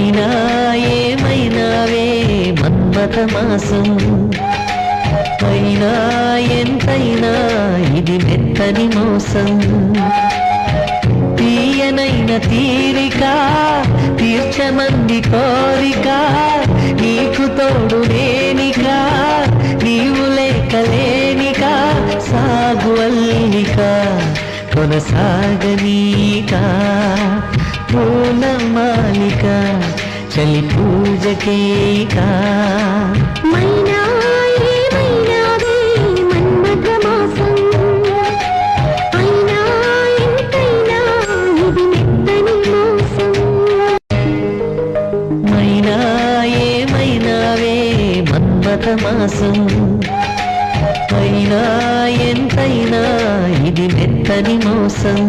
అయినా ఏమైనావే మన్మథ మాసం, అయినా ఎంతైనా ఇది మెత్తని మోసం. తీయనైన తీరిక తీర్చమంది కోరిక, నీకు తోడు నేనిక నీవు లేకలేనిక. సాగు అల్లిక కొనసాగనీక, పూల మాలిక చలి పూజకేక. మైనా ఏమైనావే మన్మథ మాసం, అయినా ఎంతైనా ఇది మెత్తని మోసం.